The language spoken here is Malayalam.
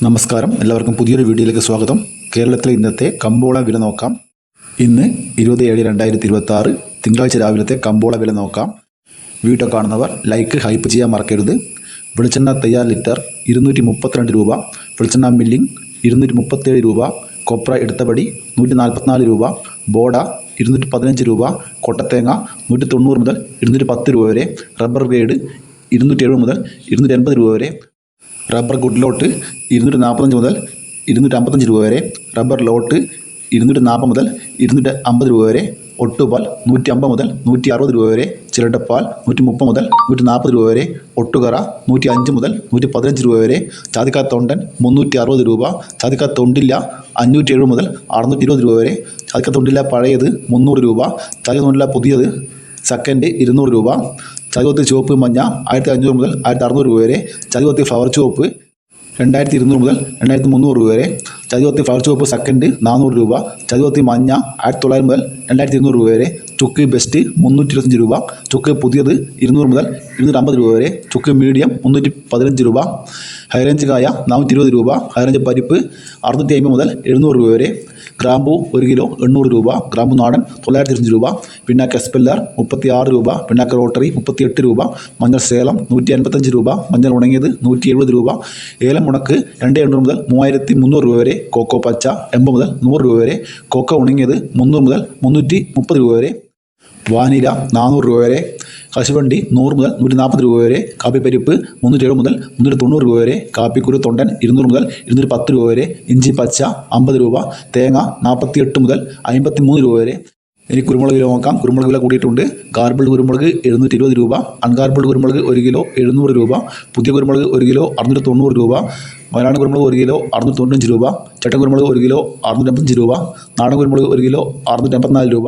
നമസ്കാരം, എല്ലാവർക്കും പുതിയൊരു വീഡിയോയിലേക്ക് സ്വാഗതം. കേരളത്തിലെ ഇന്നത്തെ കമ്പോള വില നോക്കാം. ഇന്ന് 27/2026 തിങ്കളാഴ്ച രാവിലത്തെ കമ്പോള വില നോക്കാം. വീഡിയോ കാണുന്നവർ ലൈക്ക്, ഹൈപ്പ് ചെയ്യാൻ മറക്കരുത്. വെളിച്ചെണ്ണ തയ്യാർ ലിറ്റർ 232 രൂപ, വെളിച്ചെണ്ണ മില്ലിംഗ് 237 രൂപ, കൊപ്ര എടുത്തപടി 144 രൂപ, ബോഡ 215 രൂപ, കൊട്ടത്തേങ്ങ 190 മുതൽ 210 രൂപ വരെ, റബ്ബർ ഗ്രേഡ് 270 മുതൽ 280 രൂപ വരെ, റബ്ബർ ഗുഡ് ലോട്ട് 245 മുതൽ 255 രൂപ വരെ, റബ്ബർ ലോട്ട് 240 മുതൽ 250 രൂപ വരെ, ഒട്ടുപാൽ 150 മുതൽ 160 രൂപ വരെ, ചിരട്ടപ്പാൽ 130 മുതൽ 140 രൂപ വരെ, ഒട്ടുകറ 105 മുതൽ 115 രൂപ വരെ, ചാതിക്കാത്തൊണ്ടൻ 360 രൂപ, ചാതിക്കാത്തൊണ്ടില്ല 507 മുതൽ 620 രൂപ വരെ, ചാതിക്കാത്തൊണ്ടില്ല പഴയത് 300 രൂപ, ചാതിക്കാത്തൊണ്ടില്ല പുതിയത് സെക്കൻഡ് 200 രൂപ, ചതുവത്തി ചുവപ്പ് മഞ്ഞ 1500 മുതൽ 1600 രൂപ വരെ, ചതുവത്തി ഫ്ലവർ ചുവപ്പ് 2200 മുതൽ 2300 രൂപ വരെ, ചതുവത്തി ഫ്ലവർ ചുവപ്പ് സെക്കൻഡ് 400 രൂപ, ചതുവത്തി മഞ്ഞ 1900 മുതൽ 2200 രൂപ വരെ, ചുക്ക് ബെസ്റ്റ് 325 രൂപ, ചുക്ക് പുതിയത് 200 മുതൽ 250 രൂപ വരെ, ചുക്ക് മീഡിയം 315 രൂപ, ഹൈറേഞ്ച് കായ 420 രൂപ, ഹൈറേഞ്ച് പരിപ്പ് 650 മുതൽ 700 രൂപ വരെ, ഗ്രാമ്പു 1 കിലോ 800 രൂപ, ഗ്രാമ്പു നാടൻ 925 രൂപ, പിണ്ണാക്ക് എസ്പെല്ലർ 36 രൂപ, പിണ്ണാക്ക് റോട്ടറി 38 രൂപ, മഞ്ഞൾ സേലം 155 രൂപ, മഞ്ഞൾ ഉണങ്ങിയത് 170 രൂപ, ഏലം ഉണക്ക് 2800 മുതൽ 3300 രൂപ വരെ, കോക്കോ പച്ച 80 മുതൽ 100 രൂപ വരെ, കോക്കോ ഉണങ്ങിയത് 300 മുതൽ 330 രൂപ വരെ, വാനില 400 രൂപ വരെ, കശുവണ്ടി 100 മുതൽ 140 രൂപ വരെ, കാപ്പിപ്പരിപ്പ് 370 മുതൽ 390 രൂപ വരെ, കാപ്പിക്കുരു തൊണ്ടൻ 200 മുതൽ 210 രൂപ വരെ, ഇഞ്ചി പച്ച 50 രൂപ, തേങ്ങ 48 മുതൽ 53 രൂപ വരെ. ഇനി കുരുമുളക് വില നോക്കാം. കുരുമുളക് വില കൂടിയിട്ടുണ്ട്. ഗാർബിൾഡ് കുരുമുളക് 720 രൂപ, അൺഗാർബിൾഡ് കുരുമുളക് 1 കിലോ 700 രൂപ, പുതിയ കുരുമുളക് 1 കിലോ 690 രൂപ, വയനാട് കുരുമുളക് 1 കിലോ 695 രൂപ, ചട്ടൻ കുരുമുളക് 1 കിലോ 685 രൂപ, നാടൻ കുരുമുളക് 1 കിലോ 684 രൂപ.